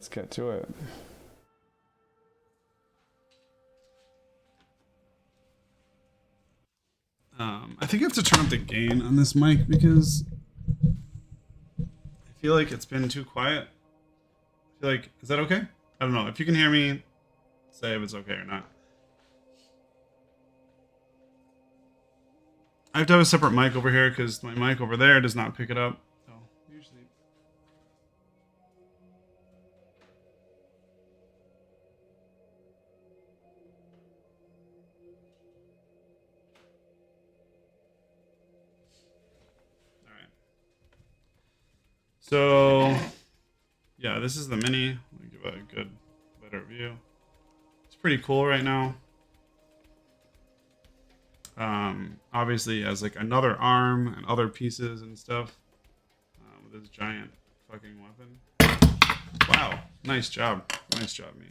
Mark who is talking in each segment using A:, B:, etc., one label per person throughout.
A: let's get to it. I think I have to turn up the gain on this mic because I feel like it's been too quiet. I feel like, is that okay? I don't know. If you can hear me, say if it's okay or not. I have to have a separate mic over here because my mic over there does not pick it up. So usually. All right. So yeah, this is the mini. Let me give it a good, better view. It's pretty cool right now. Obviously as like another arm and other pieces and stuff. With this giant fucking weapon. Wow, nice job. Nice job, me.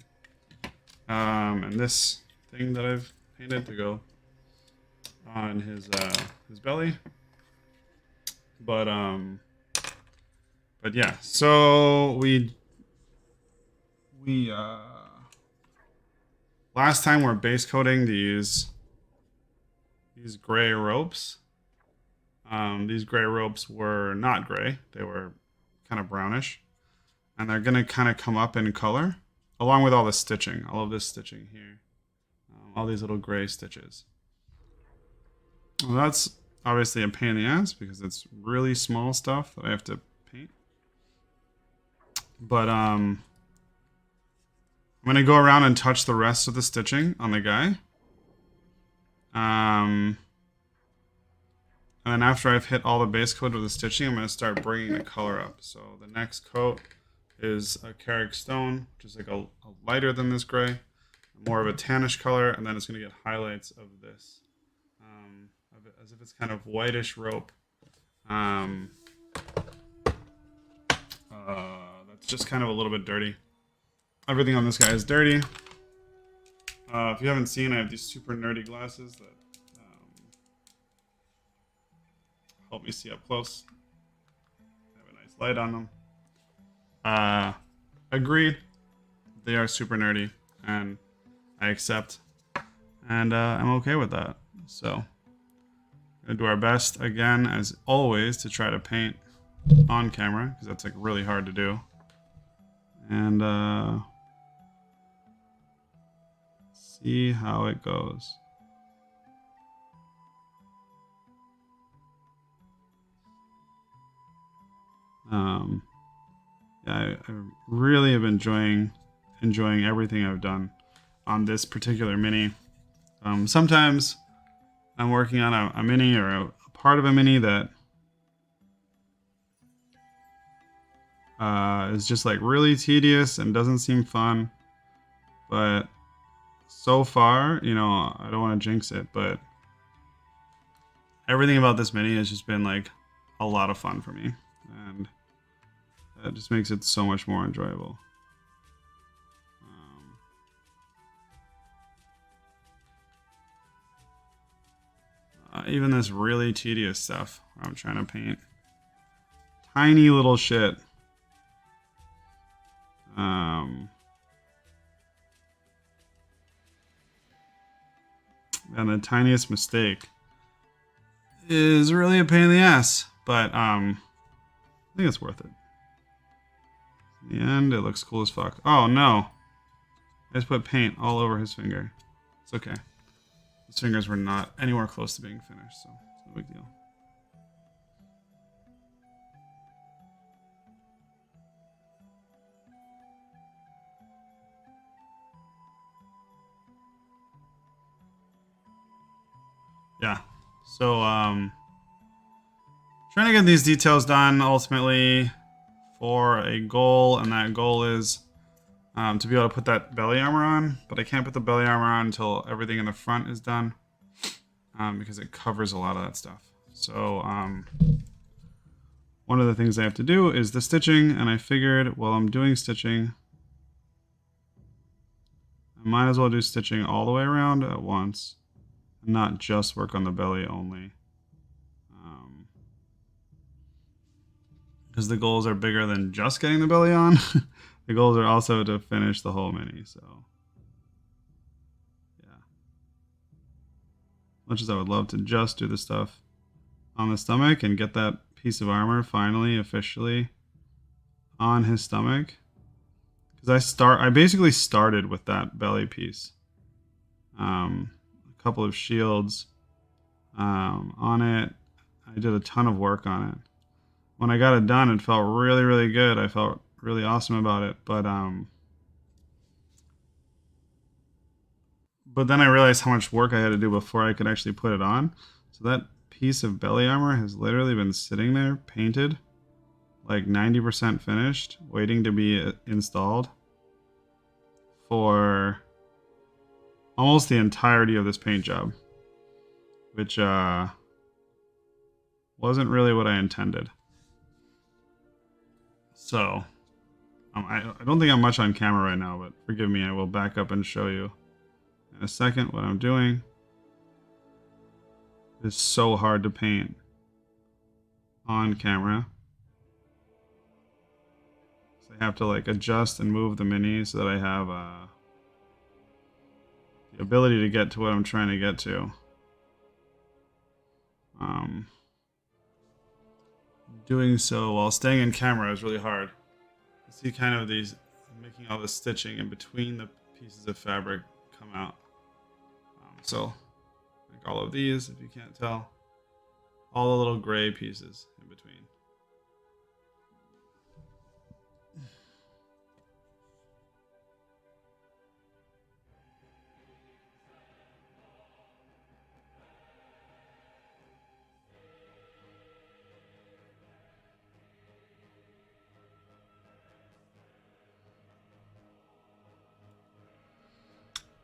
A: And this thing that I've painted to go on his belly. But yeah, so we last time we're base coating these gray ropes. These gray ropes were not gray; they were kind of brownish, and they're gonna kind of come up in color, along with all the stitching, all of this stitching here, all these little gray stitches. Well, that's obviously a pain in the ass because it's really small stuff that I have to paint. But I'm gonna go around and touch the rest of the stitching on the guy. And then after I've hit all the base coat of the stitching, I'm going to start bringing the color up. So the next coat is a Carrick Stone, which is like a lighter than this gray, more of a tannish color, and then it's going to get highlights of this, as if it's kind of whitish rope. That's just kind of a little bit dirty. Everything on this guy is dirty. If you haven't seen, I have these super nerdy glasses that help me see up close. They have a nice light on them. Agreed. They are super nerdy, and I accept. And I'm okay with that. So, gonna do our best again, as always, to try to paint on camera, because that's like really hard to do. And see how it goes. Yeah, I really have enjoying everything I've done on this particular mini. Sometimes I'm working on a mini or a part of a mini that is just like really tedious and doesn't seem fun. But so far, you know, I don't want to jinx it, but everything about this mini has just been like a lot of fun for me. And that just makes it so much more enjoyable. Even this really tedious stuff where I'm trying to paint tiny little shit. And the tiniest mistake is really a pain in the ass, but I think it's worth it. In the end, it looks cool as fuck. Oh no, I just put paint all over his finger. It's okay. His fingers were not anywhere close to being finished, so it's no big deal. Yeah, so trying to get these details done ultimately for a goal, and that goal is to be able to put that belly armor on, but I can't put the belly armor on until everything in the front is done, because it covers a lot of that stuff. So one of the things I have to do is the stitching, and I figured while I'm doing stitching, I might as well do stitching all the way around at once, and not just work on the belly only. Because the goals are bigger than just getting the belly on. The goals are also to finish the whole mini, so yeah. Much as I would love to just do the stuff on the stomach and get that piece of armor finally officially on his stomach. Because I basically started with that belly piece. A couple of shields on it. I did a ton of work on it. When I got it done, it felt really, really good. I felt really awesome about it. But then I realized how much work I had to do before I could actually put it on. So that piece of belly armor has literally been sitting there, painted, like 90% finished, waiting to be installed for almost the entirety of this paint job, which wasn't really what I intended. So I don't think I'm much on camera right now, but forgive me, I will back up and show you in a second what I'm doing. It's so hard to paint on camera. So I have to like adjust and move the mini so that I have the ability to get to what I'm trying to get to. Doing so while staying in camera is really hard. You see kind of these, making all the stitching in between the pieces of fabric come out. So like all of these, if you can't tell, all the little gray pieces in between.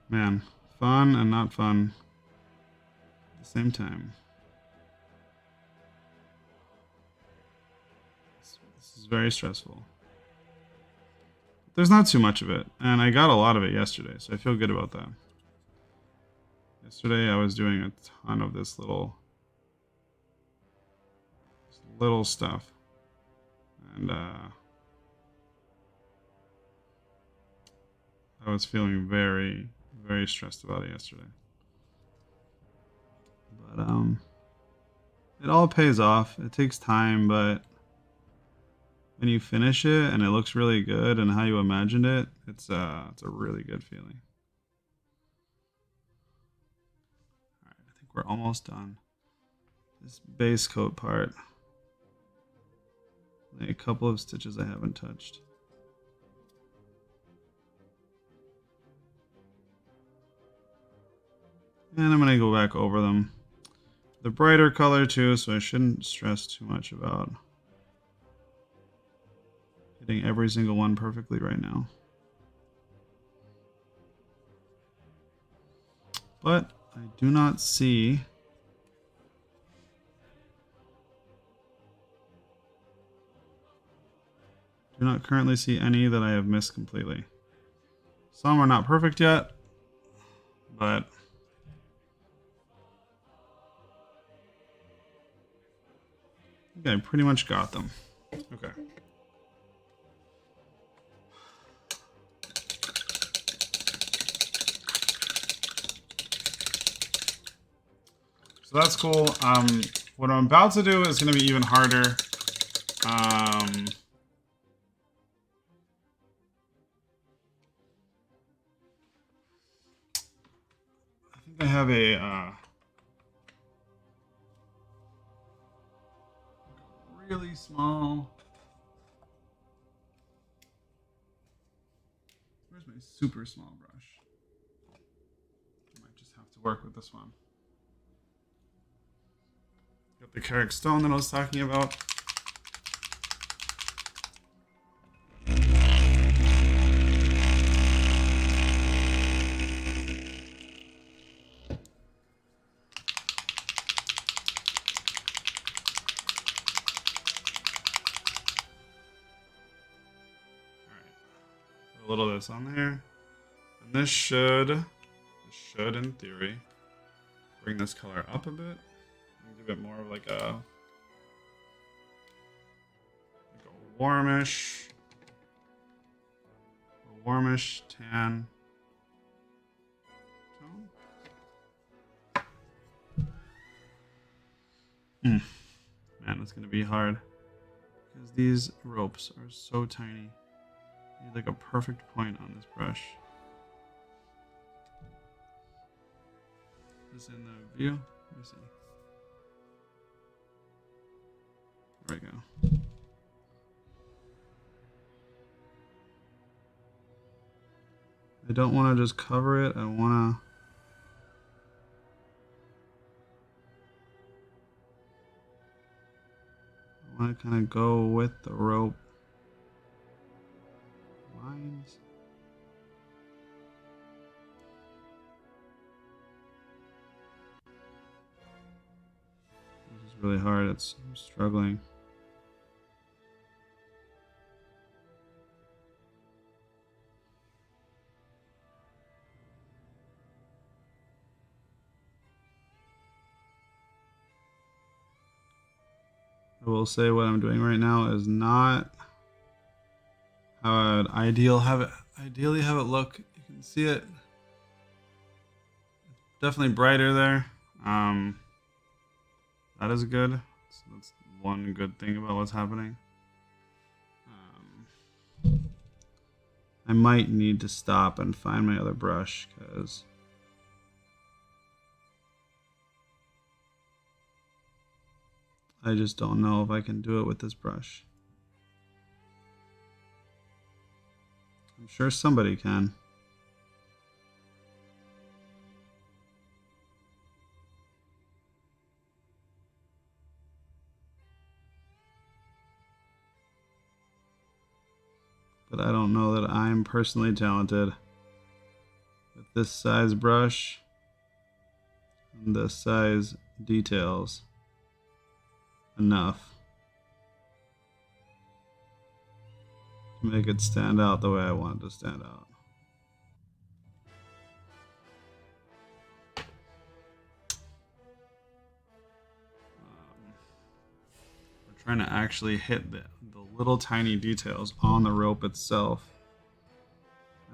A: Man, fun and not fun at the same time. This is very stressful. There's not too much of it, and I got a lot of it yesterday, so I feel good about that. Yesterday I was doing a ton of this little stuff, and I was feeling very, very stressed about it yesterday. But it all pays off. It takes time, but when you finish it and it looks really good and how you imagined it, it's a really good feeling. All right, I think we're almost done. This base coat part. A couple of stitches I haven't touched. And I'm going to go back over them. The brighter color too, so I shouldn't stress too much about hitting every single one perfectly right now. But I do not see currently see any that I have missed completely. Some are not perfect yet, but I think I pretty much got them. Okay. So that's cool. What I'm about to do is going to be even harder. I think I have a really small. Where's my super small brush? I might just have to work with this one. Got the Carrick stone that I was talking about. A little of this on there, and this should in theory bring this color up a bit and give it more of like a warmish warmish tan tone. Man, it's gonna be hard because these ropes are so tiny. You need like a perfect point on this brush. Is this in the view? Let me see. There we go. I don't want to just cover it. I want to kind of go with the rope lines. This is really hard. I'm struggling. I will say what I'm doing right now is not how I would ideally have it look. You can see it. Definitely brighter there. That is good. So that's one good thing about what's happening. I might need to stop and find my other brush because I just don't know if I can do it with this brush. I'm sure somebody can. But I don't know that I'm personally talented with this size brush and this size details enough to make it stand out the way I want it to stand out. We're trying to actually hit the little tiny details on the rope itself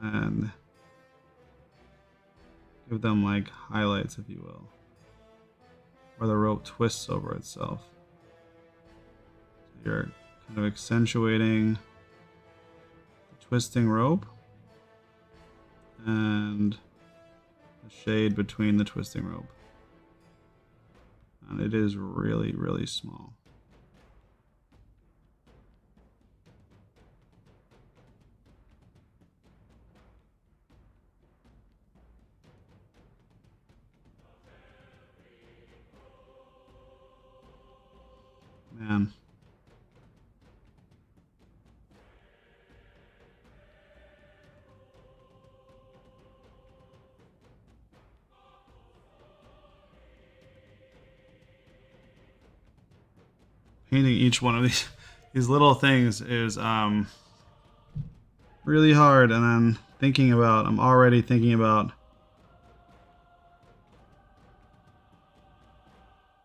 A: and give them like highlights, if you will, where the rope twists over itself. So you're kind of accentuating the twisting rope and the shade between the twisting rope. And it is really, really small. Man. Painting each one of these little things is really hard, and I'm already thinking about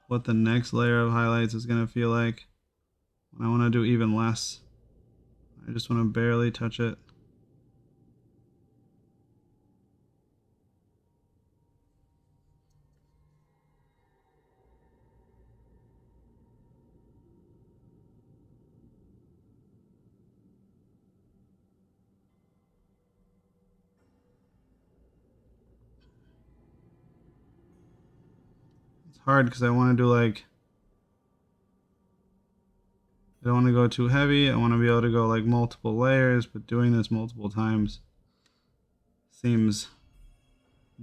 A: what the next layer of highlights is going to feel like when I want to do even less. I just want to barely touch it. It's hard because I want to do like, I don't want to go too heavy. I want to be able to go like multiple layers, but doing this multiple times seems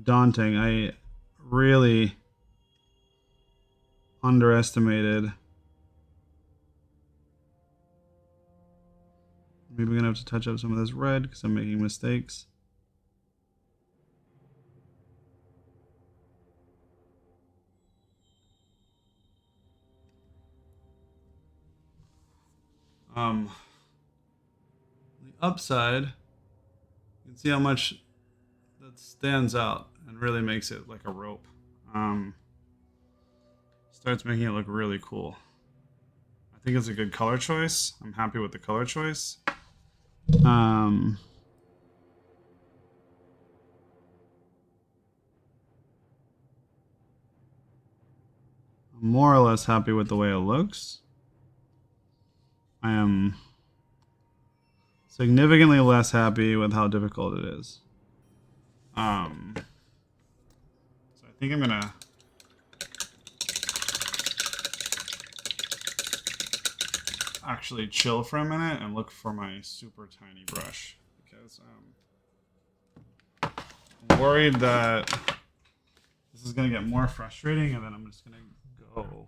A: daunting. I really underestimated. Maybe I'm gonna have to touch up some of this red because I'm making mistakes. The upside, you can see how much that stands out and really makes it like a rope. Starts making it look really cool. I think it's a good color choice. I'm happy with the color choice. more or less happy with the way it looks. I am significantly less happy with how difficult it is. So I think I'm gonna actually chill for a minute and look for my super tiny brush because I'm worried that this is gonna get more frustrating and then I'm just gonna go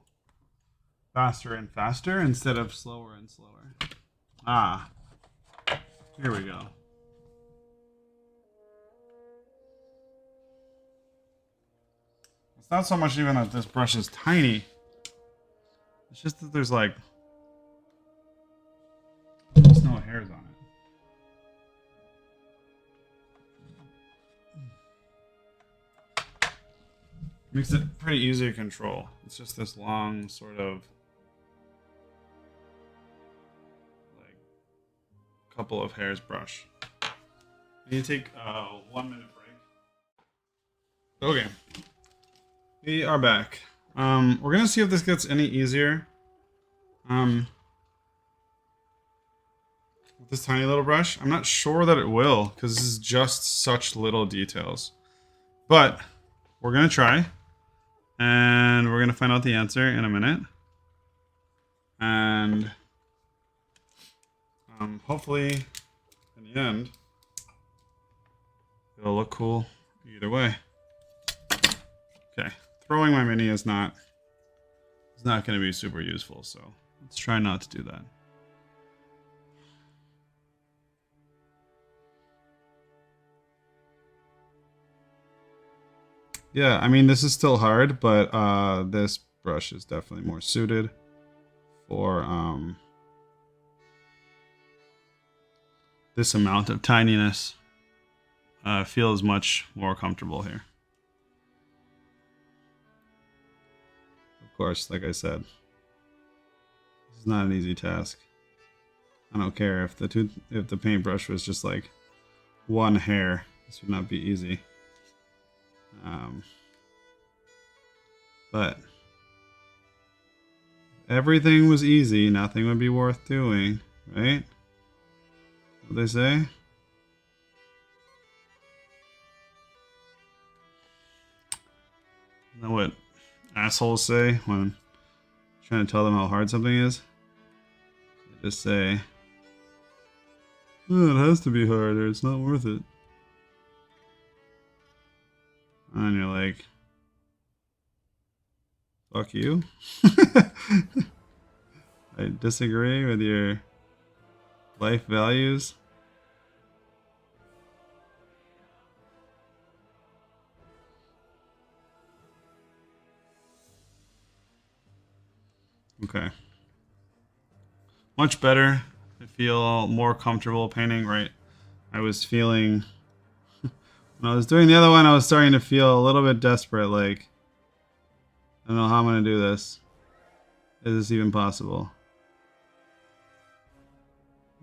A: faster and faster instead of slower and slower. Ah, here we go. It's not so much even that this brush is tiny. It's just that there's like almost no hairs on it. Makes it pretty easy to control. It's just this long sort of like couple of hairs brush. You take a 1 minute break. Okay. We are back. We're gonna see if this gets any easier. With this tiny little brush. I'm not sure that it will, because this is just such little details. But we're gonna try. And we're gonna find out the answer in a minute. And hopefully in the end it'll look cool either way. Okay. Throwing my mini is not going to be super useful, so let's try not to do that. Yeah, I mean, this is still hard, but this brush is definitely more suited for this amount of tininess. Feels much more comfortable here. Of course, like I said, this is not an easy task. I don't care if the paintbrush was just like one hair. This would not be easy. But everything was easy, nothing would be worth doing, right? What they say? You know what assholes say when trying to tell them how hard something is? They just say, oh, it has to be hard or it's not worth it. And you're like, fuck you. I disagree with your life values. Okay. Much better. I feel more comfortable painting, right? I was feeling... When I was doing the other one, I was starting to feel a little bit desperate, like... I don't know how I'm going to do this. Is this even possible?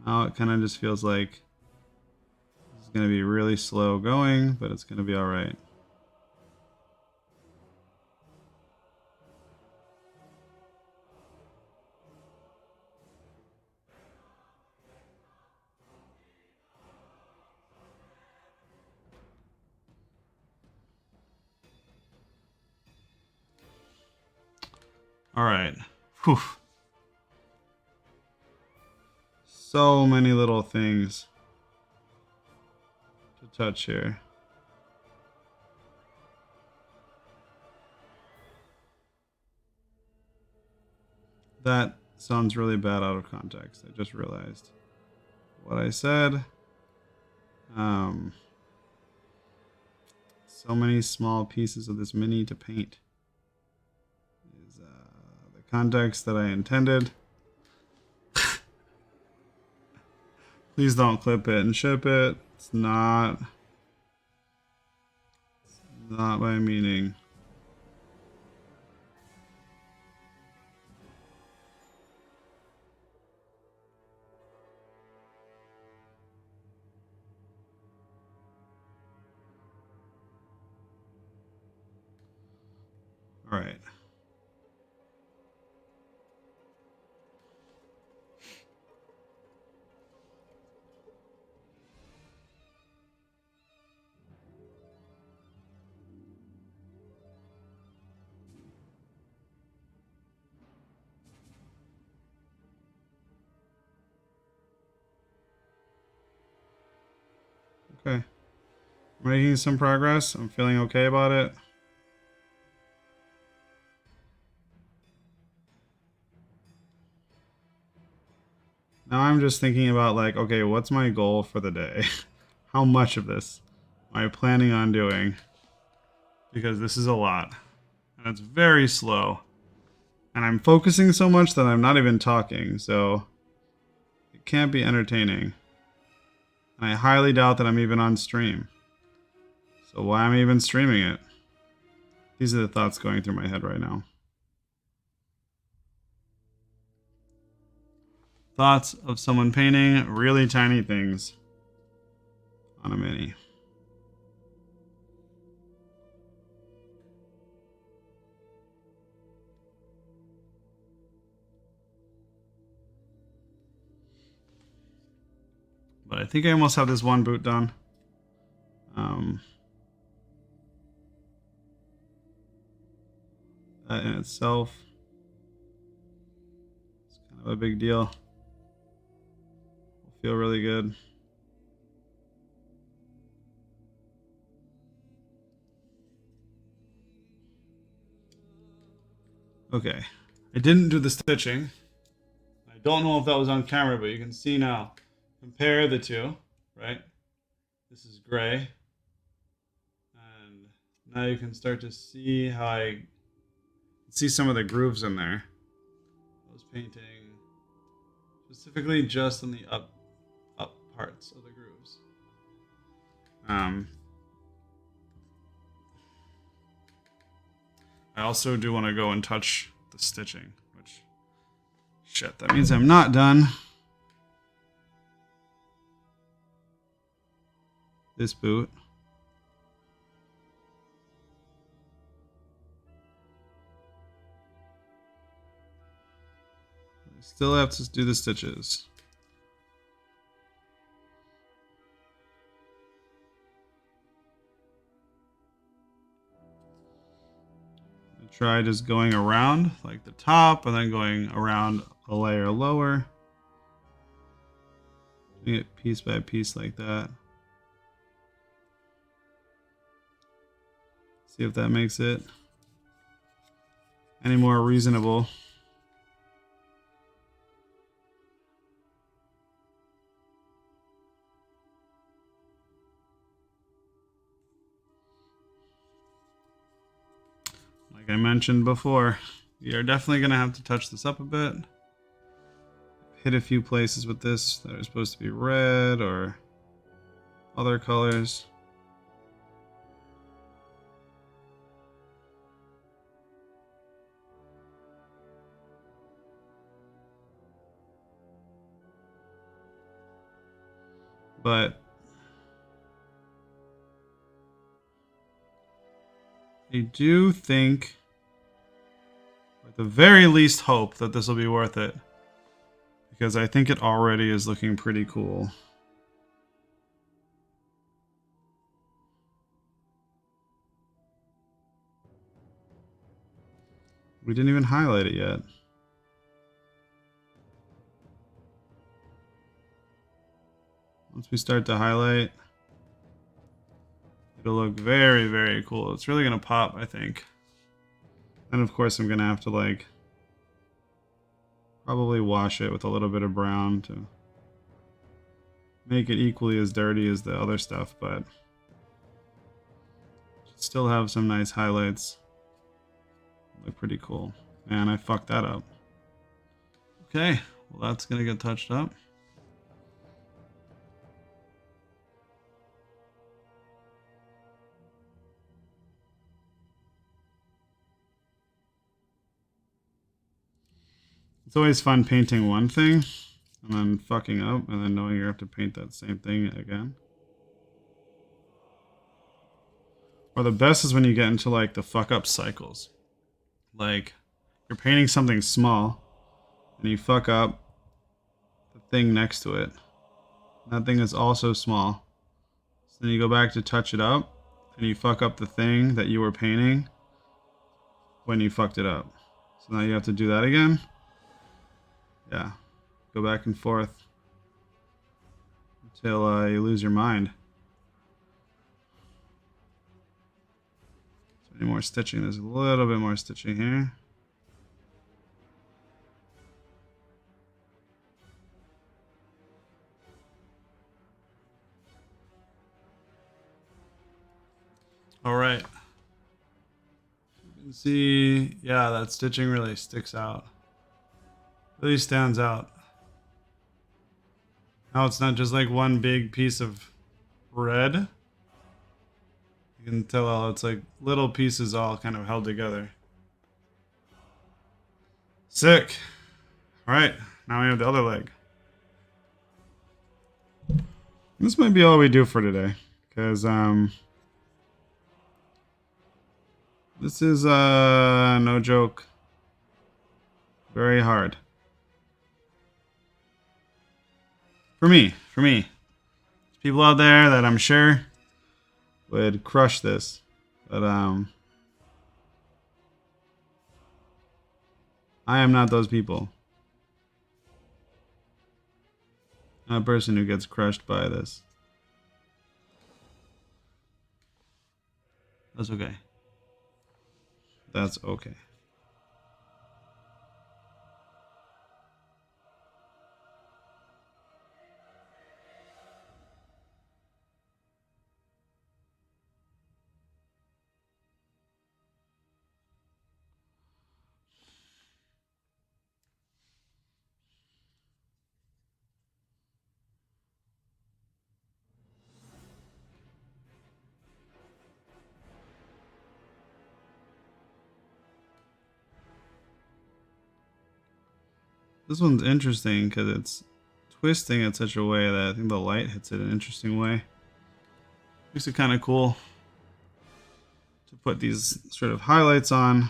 A: Now it kind of just feels like... This is going to be really slow going, but it's going to be alright. Alright. Whew. So many little things to touch here. That sounds really bad out of context. I just realized what I said. So many small pieces of this mini to paint. Is the context that I intended. Please don't clip it and ship it. It's not my meaning. All right. Okay. Making some progress. I'm feeling okay about it. Now I'm just thinking about like, okay, what's my goal for the day? How much of this am I planning on doing? Because this is a lot. And it's very slow. And I'm focusing so much that I'm not even talking, so it can't be entertaining. And I highly doubt that I'm even on stream. So why am I even streaming it? These are the thoughts going through my head right now. Thoughts of someone painting really tiny things on a mini. But I think I almost have this one boot done. That in itself is kind of a big deal. Will feel really good. Okay, I didn't do the stitching. I don't know if that was on camera, but you can see now. Compare the two, right? This is gray. And now you can start to see how I see some of the grooves in there. I was painting specifically just in the up parts of the grooves. I also do want to go and touch the stitching, which, shit, that means I'm not done. This boot. I still have to do the stitches. I try just going around like the top and then going around a layer lower. Doing it piece by piece like that. See if that makes it any more reasonable. Like I mentioned before, you're definitely going to have to touch this up a bit. Hit a few places with this that are supposed to be red or other colors. But I do think, at the very least, hope that this will be worth it. Because I think it already is looking pretty cool. We didn't even highlight it yet. Once we start to highlight, it'll look very, very cool. It's really going to pop, I think. And of course I'm going to have to like probably wash it with a little bit of brown to make it equally as dirty as the other stuff, but still have some nice highlights. Look pretty cool. Man, I fucked that up. Okay, well that's gonna get touched up. It's always fun painting one thing and then fucking up and then knowing you have to paint that same thing again. Or the best is when you get into like the fuck up cycles. Like you're painting something small and you fuck up the thing next to it. That thing is also small. So then you go back to touch it up and you fuck up the thing that you were painting when you fucked it up. So now you have to do that again. Yeah. Go back and forth until you lose your mind. Any more stitching? There's a little bit more stitching here. All right. You can see, yeah, that stitching really sticks out. Really stands out. Now it's not just like one big piece of red. You can tell it's like little pieces all kind of held together. Sick. All right, now we have the other leg. This might be all we do for today, because this is no joke, very hard for me. There's people out there that I'm sure would crush this, but I am not those people. I'm a person who gets crushed by this. That's okay. That's okay. This one's interesting because it's twisting in such a way that I think the light hits it in an interesting way. Makes it kind of cool to put these sort of highlights on.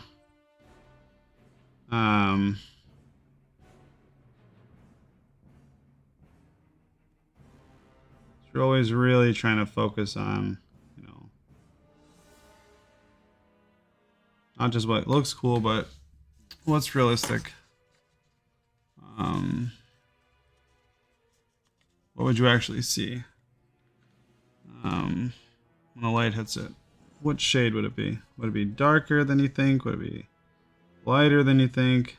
A: You're always really trying to focus on, you know, not just what looks cool, but what's realistic. What would you actually see when the light hits it? What shade would it be? Would it be darker than you think? Would it be lighter than you think?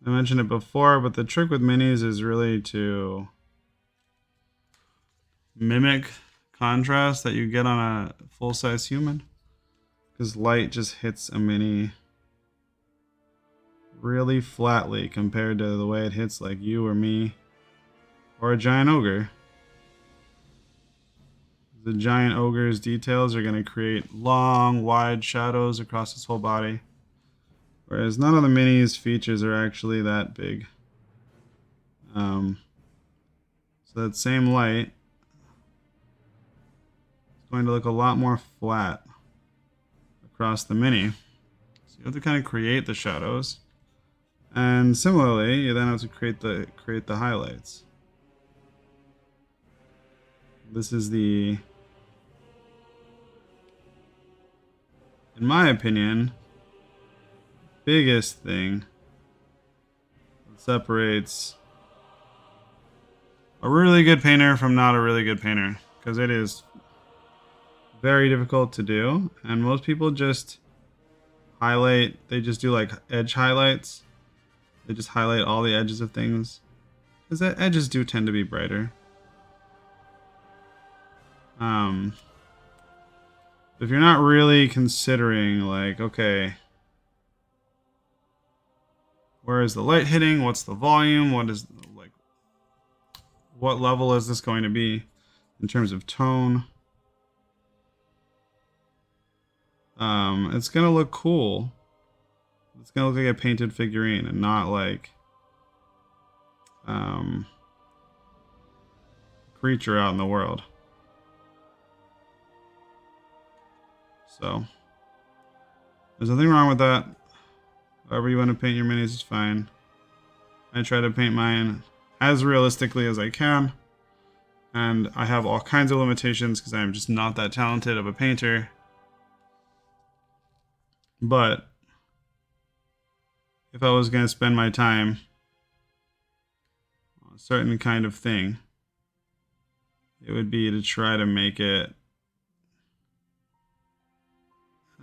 A: I mentioned it before, but the trick with minis is really to mimic contrast that you get on a full-size human, because light just hits a mini really flatly compared to the way it hits like you or me or a giant ogre. The giant ogre's details are going to create long, wide shadows across his whole body, whereas none of the minis' features are actually that big. So that same light is going to look a lot more flat across the mini. So you have to kind of create the shadows, and similarly, you then have to create the highlights. This is the, in my opinion, biggest thing that separates a really good painter from not a really good painter, because it is very difficult to do, and most people just highlight, they just do like edge highlights. They just highlight all the edges of things, because the edges do tend to be brighter. If you're not really considering, like, okay, where is the light hitting? What's the volume? What is, like, what level is this going to be in terms of tone? It's gonna look cool. It's gonna look like a painted figurine and not like creature out in the world. So there's nothing wrong with that. However you want to paint your minis is fine. I try to paint mine as realistically as I can, and I have all kinds of limitations because I'm just not that talented of a painter. But if I was going to spend my time on a certain kind of thing, it would be to try to make it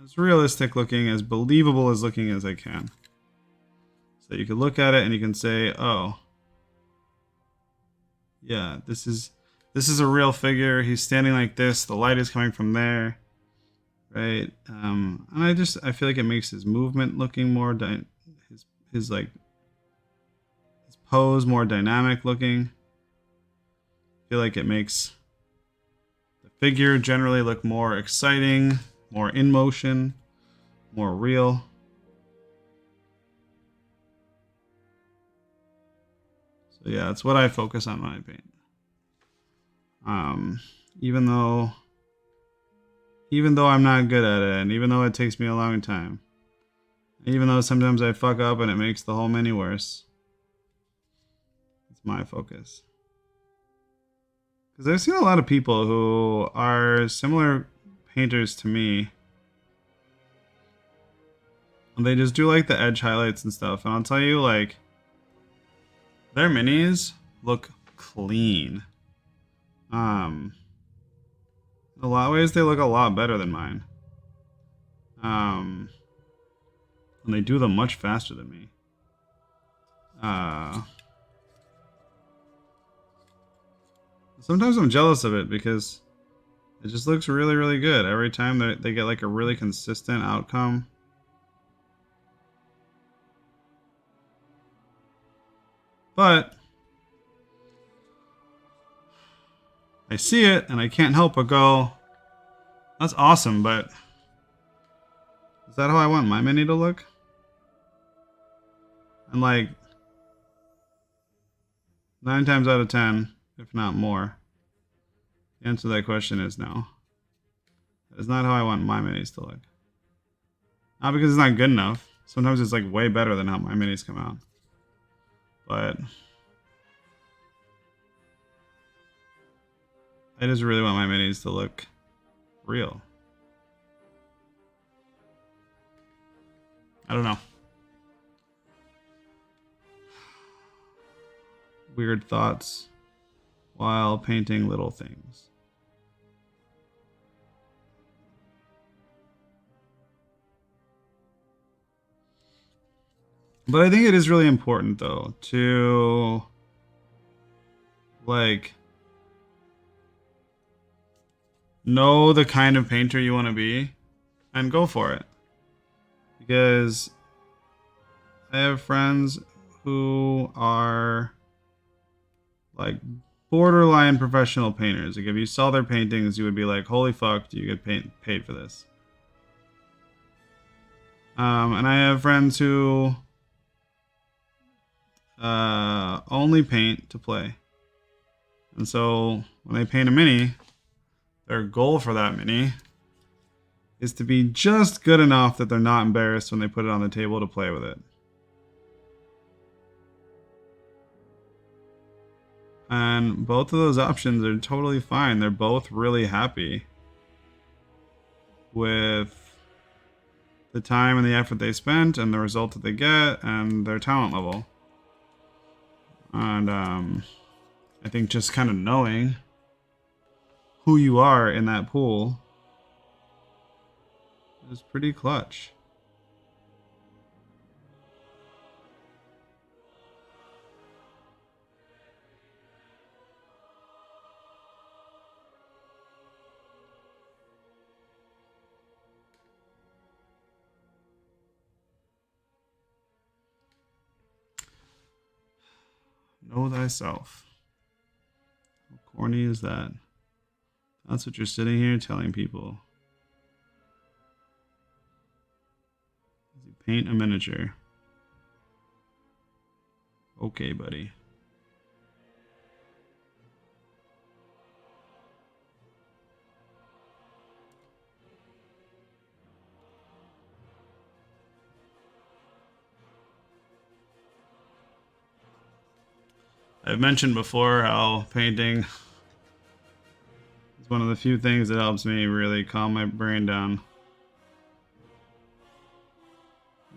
A: as realistic looking, as believable as looking as I can. So you can look at it and you can say, oh, yeah, this is a real figure. He's standing like this. The light is coming from there, right? And I feel like it makes his movement looking more his pose more dynamic looking. I feel like it makes the figure generally look more exciting, more in motion, more real. So yeah, that's what I focus on when I paint. Even though I'm not good at it, and even though it takes me a long time, even though sometimes I fuck up and it makes the whole mini worse, it's my focus. Because I've seen a lot of people who are similar painters to me, and they just do like the edge highlights and stuff, and I'll tell you, like, their minis look clean. In a lot of ways, they look a lot better than mine. And they do them much faster than me. Sometimes I'm jealous of it because it just looks really, really good. Every time they get like a really consistent outcome. But I see it and I can't help but go, that's awesome, but is that how I want my mini to look? And like 9 times out of 10, if not more, the answer to that question is no. That is not how I want my minis to look. Not because it's not good enough. Sometimes it's like way better than how my minis come out. But I just really want my minis to look real. I don't know. Weird thoughts while painting little things. But I think it is really important, though, to like know the kind of painter you want to be and go for it. Because I have friends who are like borderline professional painters. Like if you saw their paintings, you would be like, "Holy fuck, do you get paid for this?" And I have friends who only paint to play, and so when they paint a mini, their goal for that mini is to be just good enough that they're not embarrassed when they put it on the table to play with it. And both of those options are totally fine. They're both really happy with the time and the effort they spent and the result that they get and their talent level. And I think just kind of knowing who you are in that pool is pretty clutch. Know thyself. How corny is that? That's what you're sitting here telling people. You paint a miniature. Okay, buddy. I've mentioned before how painting is one of the few things that helps me really calm my brain down.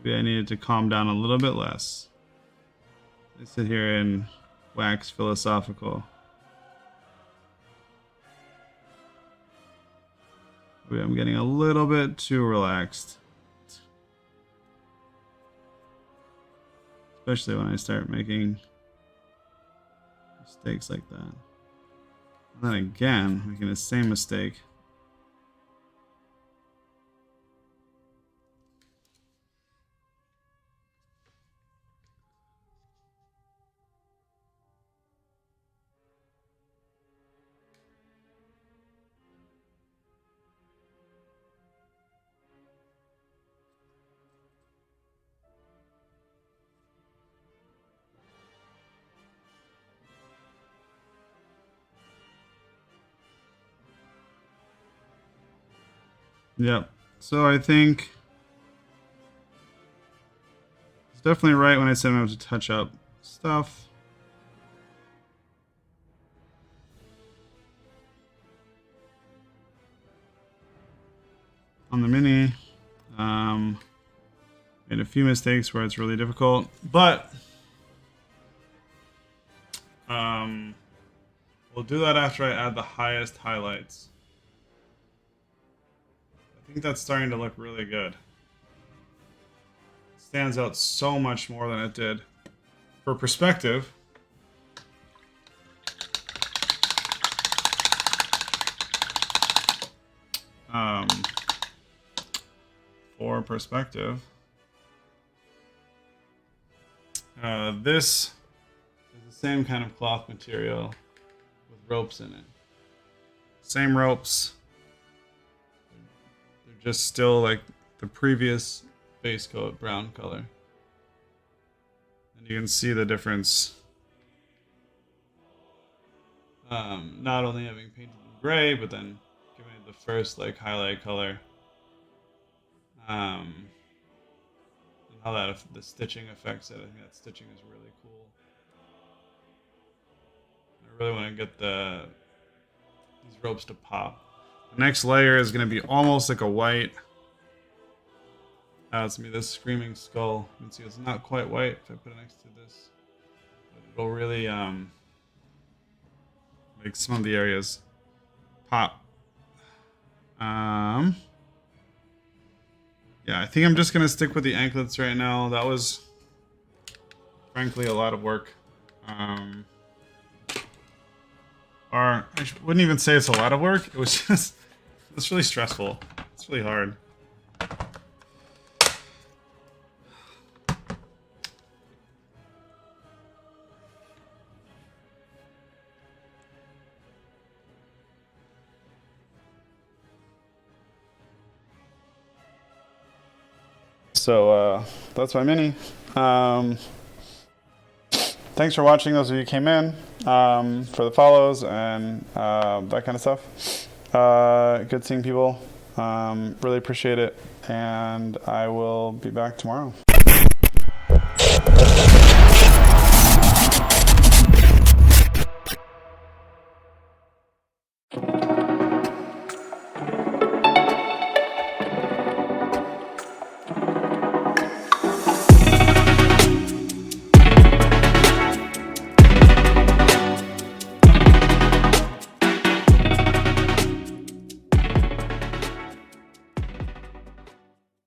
A: Maybe I needed to calm down a little bit less. I sit here and wax philosophical. Maybe I'm getting a little bit too relaxed. Especially when I start making mistakes like that. And then again, making the same mistake. Yep. So I think it's definitely right when I said I have to touch up stuff. On the mini, made a few mistakes where it's really difficult, but we'll do that after I add the highest highlights. I think that's starting to look really good. It stands out so much more than it did. For perspective, this is the same kind of cloth material with ropes in it. Same ropes. They're just still like the previous base coat, brown color. And you can see the difference. Not only having painted them gray, but then giving it the first like highlight color. And how that the stitching affects it. I think that stitching is really cool. I really want to get these ropes to pop. The next layer is going to be almost like a white. It's going to be this screaming skull. You can see it's not quite white if I put it next to this. But it'll really make some of the areas pop. Yeah, I think I'm just going to stick with the anklets right now. That was, frankly, a lot of work. Or I wouldn't even say it's a lot of work. It was just, it's really stressful. It's really hard. So that's my mini. Thanks for watching, those of you who came in, for the follows and that kind of stuff. Good seeing people. Really appreciate it, and I will be back tomorrow.